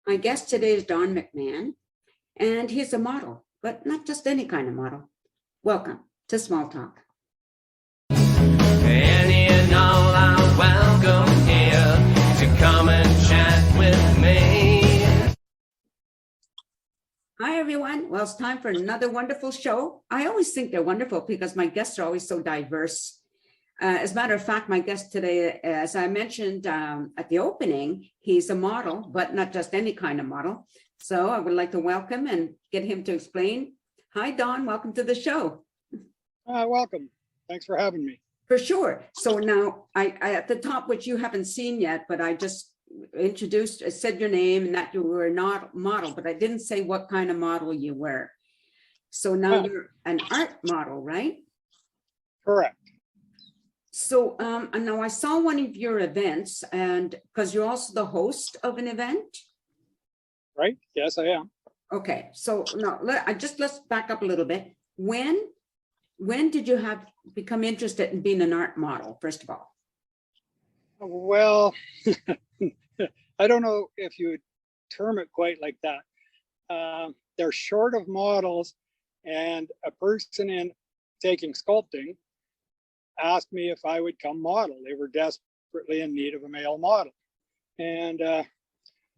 My guest today is Don McMann, and he's a model, but not just any kind of model. Welcome to Small Talk. Any and all are welcome here to come and chat with me. Hi, everyone. Well, it's time for another wonderful show. I always think they're wonderful because my guests are always so diverse. As a matter of fact, my guest today, as I mentioned at the opening, he's a model, but not just any kind of model. So I would like to welcome and get him to explain. Hi, Don. Welcome to the show. Welcome. Thanks for having me. For sure. So now I at the top, which you haven't seen yet, but I just introduced, I said your name and that you were not model, but I didn't say what kind of model you were. So now you're an art model, right? Correct. So and now I saw one of your events, and because you're also the host of an event. Right? Yes, I am. Okay, so now let's back up a little bit. When did you become interested in being an art model, first of all? Well, I don't know if you would term it quite like that. They're short of models, and a person in taking sculpting asked me if I would come model. They were desperately in need of a male model. And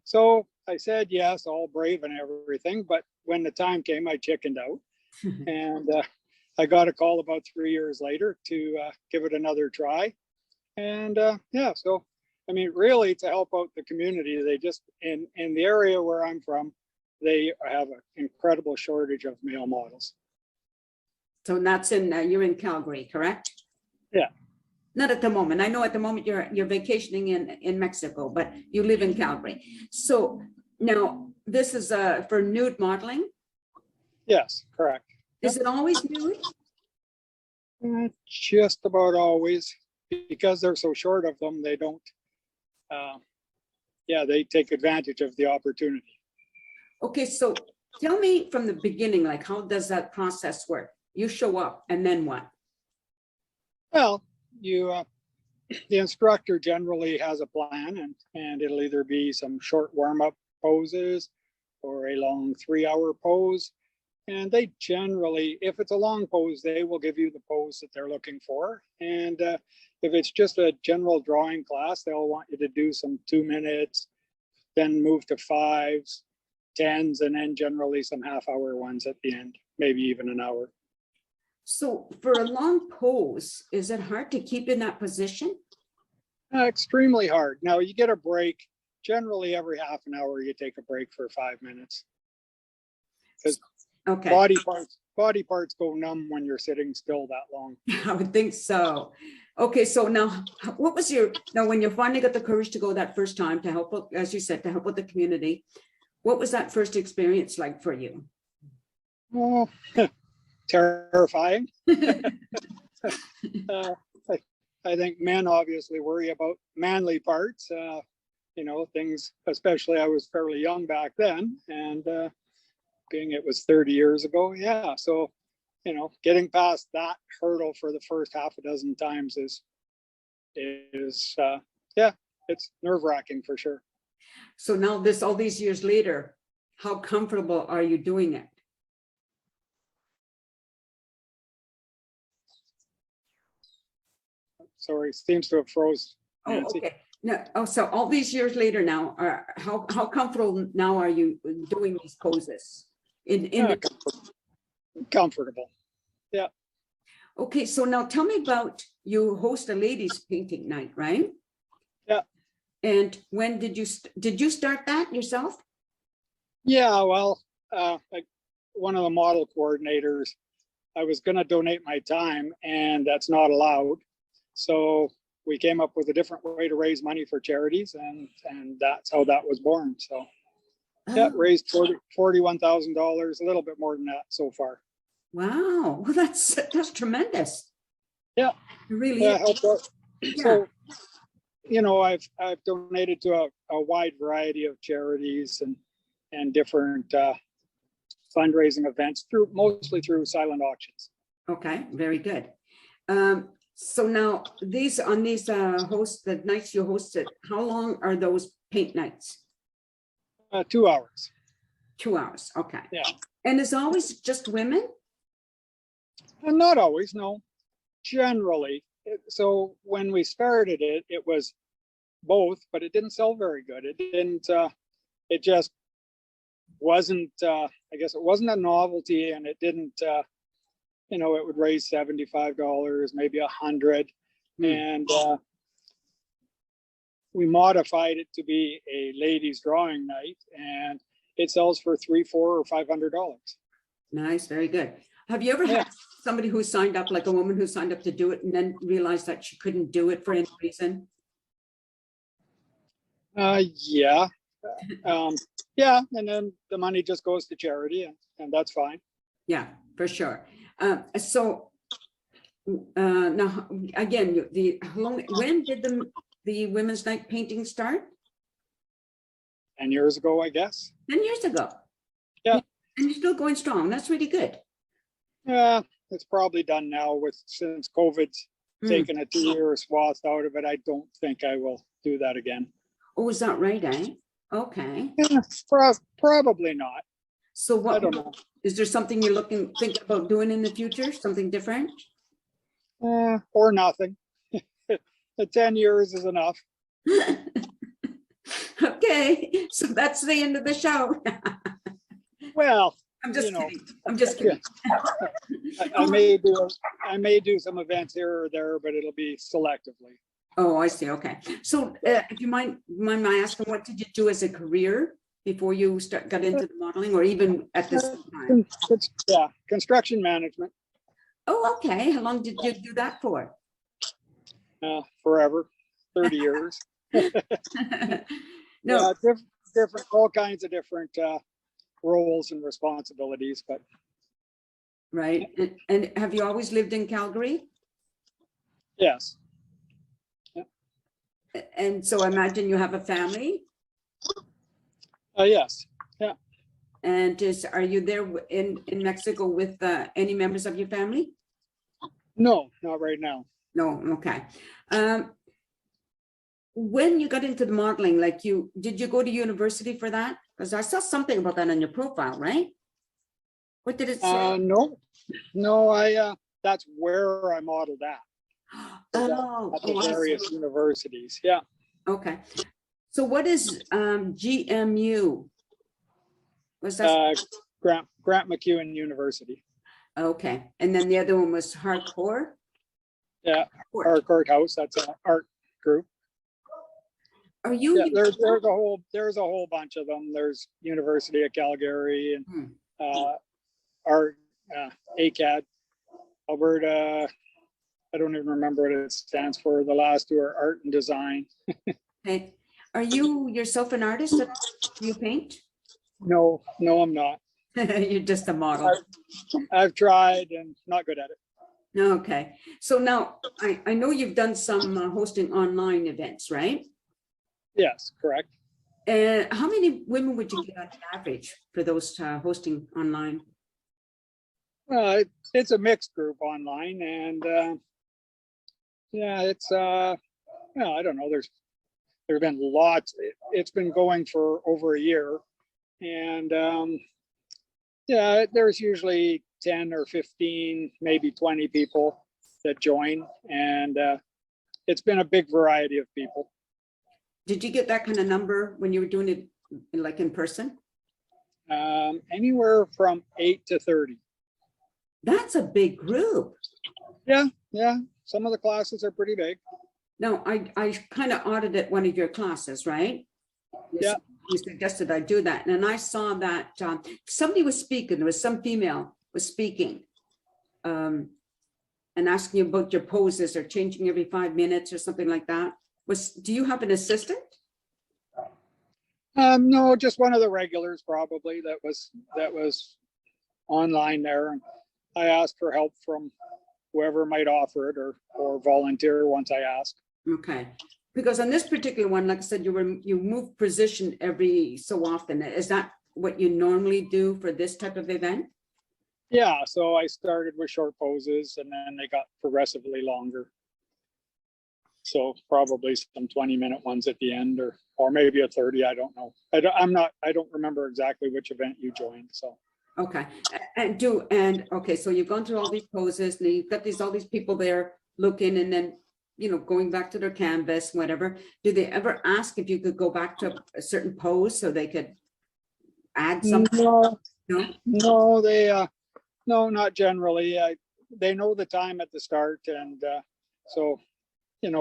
so I said yes, all brave and everything. But when the time came, I chickened out. And I got a call about 3 years later to give it another try. And yeah, so, I mean, really to help out the community, they just, in the area where I'm from, they have an incredible shortage of male models. So that's you're in Calgary, correct? Yeah. Not at the moment. I know at the moment you're vacationing in Mexico, but you live in Calgary. So now this is for nude modeling? Yes, correct. Is it always nude? Just about always, because they're so short of them, they don't, they take advantage of the opportunity. Okay, so tell me from the beginning, like how does that process work? You show up and then what? Well, the instructor generally has a plan, and it'll either be some short warm-up poses or a long 3-hour pose. And they generally, if it's a long pose, they will give you the pose that they're looking for. And if it's just a general drawing class, they'll want you to do some 2 minutes, then move to 5s, 10s, and then generally some half-hour ones at the end, maybe even an hour. So for a long pose, is it hard to keep in that position? Extremely hard. Now you get a break. Generally every half an hour you take a break for 5 minutes. Because okay, body parts go numb when you're sitting still that long. I would think so. Okay, so now what was when you finally got the courage to go that first time to help, as you said, to help with the community, what was that first experience like for you? Oh, terrifying. I think men obviously worry about manly parts, things, especially I was fairly young back then, and being it was 30 years ago. Yeah. So, getting past that hurdle for the first half a dozen times is it's nerve-wracking for sure. So now all these years later, how comfortable are you doing it? Sorry, seems to have froze. Nancy. Oh, okay. No, so all these years later now, how comfortable now are you doing these poses? Comfortable. Yeah. Okay, so now tell me about, you host a ladies painting night, right? Yeah. And when did you start that yourself? Yeah, well, like one of the model coordinators, I was going to donate my time, and that's not allowed. So we came up with a different way to raise money for charities, and that's how that was born. So yeah, raised $41,000, a little bit more than that so far. Wow, well, that's tremendous. Yeah, it really helped out. Yeah. So I've donated to a wide variety of charities and different fundraising events mostly through silent auctions. Okay, very good. So now these the nights you hosted, how long are those paint nights? 2 hours. 2 hours, okay. Yeah. And is always just women? And not always, no. Generally. So when we started it, it was both, but it didn't sell very good. It didn't, it just wasn't, I guess it wasn't a novelty, and it didn't, it would raise $75, maybe $100. And we modified it to be a ladies drawing night, and it sells for $300, $400, or $500. Nice, very good. Have you ever had somebody who signed up, like a woman who signed up to do it and then realized that she couldn't do it for any reason? Yeah. Yeah, and then the money just goes to charity, and that's fine. Yeah, for sure. So now again, when did the women's night painting start? 10 years ago, I guess. 10 years ago. Yeah. And you're still going strong. That's really good. Yeah, it's probably done now since COVID's taken a 2-year swath out of it. I don't think I will do that again. Oh, is that right, eh? Okay. Yeah, probably not. So what, I don't know. is there something you're thinking about doing in the future? Something different? Or nothing. The 10 years is enough. Okay, so that's the end of the show. Well, I'm just kidding. I'm just kidding. I may do some events here or there, but it'll be selectively. Oh, I see. Okay. So if you mind my asking, what did you do as a career before you got into the modeling, or even at this time? Construction management. Oh, okay. How long did you do that for? Forever, 30 years. No. Yeah, different, all kinds of different roles and responsibilities, but. Right. And have you always lived in Calgary? Yes. And so I imagine you have a family? Yes. Yeah. And are you there in Mexico with any members of your family? No, not right now. No. Okay. When you got into the modeling, did you go to university for that? Because I saw something about that on your profile, right? What did it say? No, that's where I modeled at. At the various universities. Yeah. Okay. So what is GMU? Was that Grant McEwen University. okay? And then the other one was Hardcore. Yeah, Hardcore House. That's an art group. Are you? Yeah, there's a whole bunch of them. There's University of Calgary and art, ACAD, Alberta. I don't even remember what it stands for. The last two are art and design. Okay. Are you yourself an artist? Do you paint? No, I'm not. You're just a model. I've tried and not good at it. Okay. So now I know you've done some hosting online events, right? Yes, correct. And how many women would you get on average for those hosting online? It's a mixed group online, and it's I don't know. There've been lots. It's been going for over a year, and there's usually 10 or 15, maybe 20 people that join, and it's been a big variety of people. Did you get that kind of number when you were doing it like in person? Anywhere from 8 to 30. That's a big group. Yeah. Some of the classes are pretty big. No, I kind of audited one of your classes, right? Yeah. You suggested I do that. And I saw that somebody was speaking, there was some female was speaking and asking you about your poses or changing every 5 minutes or something like that. Do you have an assistant? No, just one of the regulars probably that was online there. I asked for help from whoever might offer it or volunteer once I asked. Okay, because on this particular one, like I said, you move position every so often. Is that what you normally do for this type of event? Yeah, so I started with short poses and then they got progressively longer. So probably some 20-minute ones at the end, or maybe a 30. I don't know. I don't remember exactly which event you joined. So. Okay. Okay, so you've gone through all these poses and you've got all these people there looking, and then, going back to their canvas, whatever. Do they ever ask if you could go back to a certain pose so they could add something? No, no, not generally. They know the time at the start, and so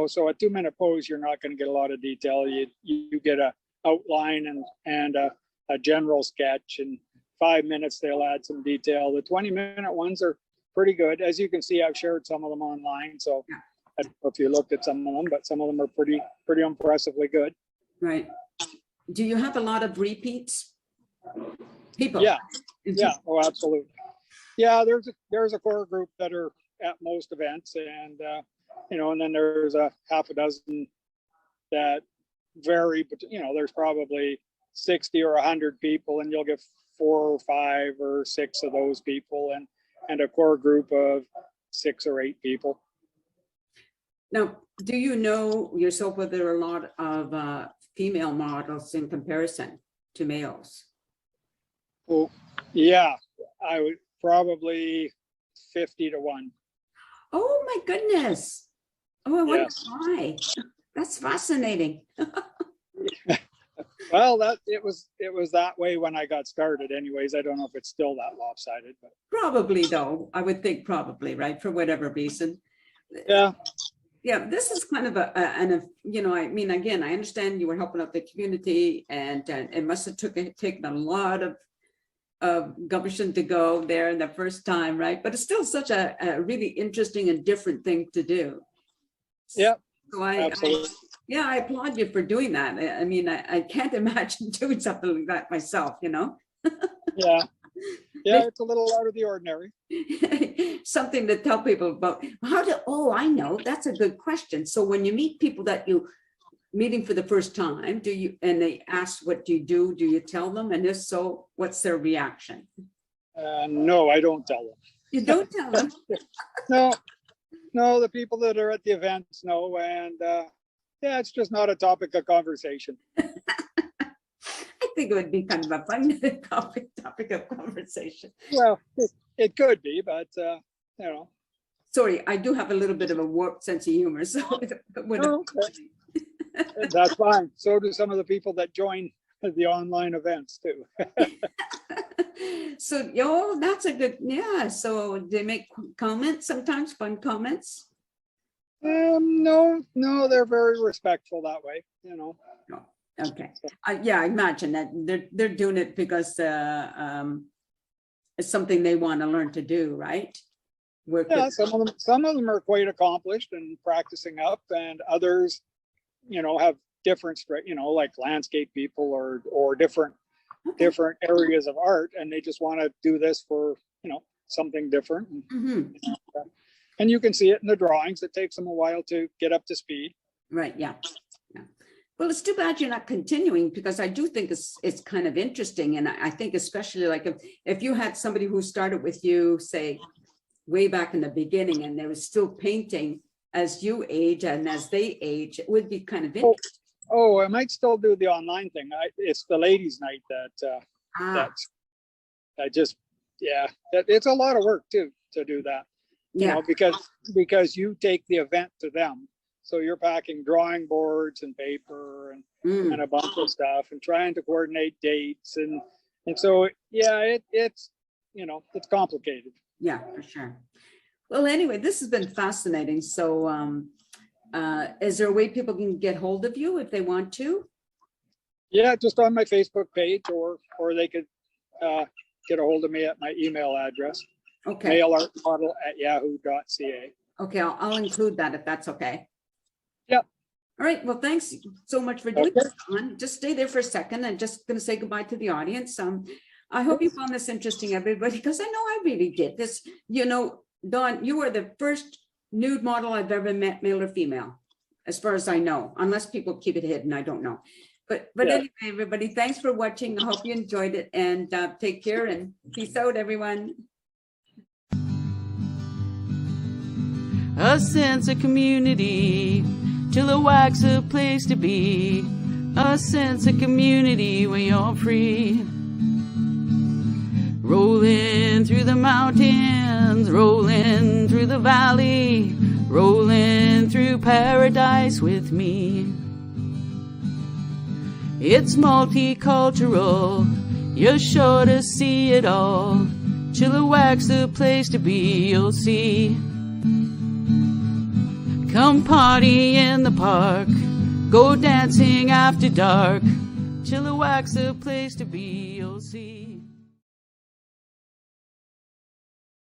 so a 2-minute pose, you're not going to get a lot of detail. You get a outline and a general sketch, and 5 minutes they'll add some detail. The 20-minute ones are pretty good. As you can see, I've shared some of them online, so I don't know if you looked at some of them, but some of them are pretty impressively good. Right. Do you have a lot of repeats? People? Yeah. Oh, absolutely. Yeah, there's a core group that are at most events, and and then there's a half a dozen that vary, but there's probably 60 or 100 people, and you'll get 4 or 5 or 6 of those people, and a core group of 6 or 8 people. Now, do you know yourself whether there are a lot of female models in comparison to males? Well, yeah, I would probably 50 to 1. Oh my goodness. Oh, I wonder Yes. why. That's fascinating. Well, it was that way when I got started anyways. I don't know if it's still that lopsided, but Probably though, I would think probably, right, for whatever reason. yeah. Yeah, this is kind of I mean, again, I understand you were helping out the community, and it must have taken a lot of gumption to go there in the first time, right? But it's still such a really interesting and different thing to do. Yeah, So absolutely. I applaud you for doing that. I mean, I can't imagine doing something like that myself, Yeah, it's a little out of the ordinary. Something to tell people about. I know, that's a good question. So when you meet people that you meeting for the first time, and they ask, what do you tell them? And if so, what's their reaction? No, I don't tell them. You don't tell them? No, the people that are at the events know, and it's just not a topic of conversation. I think it would be kind of a fun topic of conversation. Well, it could be, but Sorry, I do have a little bit of a warped sense of humor, so that's fine. So do some of the people that join the online events too. So, that's a good, so they make comments sometimes, fun comments? No, they're very respectful that way, Okay. I imagine that they're doing it because it's something they want to learn to do, right? Some of them are quite accomplished and practicing up, and others, have different, like landscape people or different areas of art, and they just want to do this for something different. And you can see it in the drawings. It takes them a while to get up to speed. Right. Yeah. Well, it's too bad you're not continuing, because I do think it's kind of interesting, and I think especially like if you had somebody who started with you, say, way back in the beginning, and they were still painting as you age and as they age, it would be kind of interesting. Oh, I might still do the online thing. It's the ladies' night that it's a lot of work too to do that. Because you take the event to them, so you're packing drawing boards and paper and a bunch of stuff, and trying to coordinate dates, and so it's complicated. Yeah, for sure. Well, anyway, this has been fascinating. So is there a way people can get hold of you if they want to? Yeah, just on my Facebook page, or they could get a hold of me at my email address. Okay. mailartmodel@yahoo.ca. Okay, I'll include that if that's okay. Yep. All right. Well, thanks so much for doing this, Don. Just stay there for a second. I'm just going to say goodbye to the audience. I hope you found this interesting, everybody, because I know I really did. This, Don, you are the first nude model I've ever met, male or female, as far as I know, unless people keep it hidden. I don't know. But anyway, everybody, thanks for watching. I hope you enjoyed it, and take care and peace out, everyone. A sense of community Chilliwack's a place to be, a sense of community where you're free. Rolling through the mountains, rolling through the valley, rolling through paradise with me. It's multicultural, you're sure to see it all. Chilliwack's the place to be, you'll see. Come party in the park, go dancing after dark. Chilliwack's the place to be, you'll see.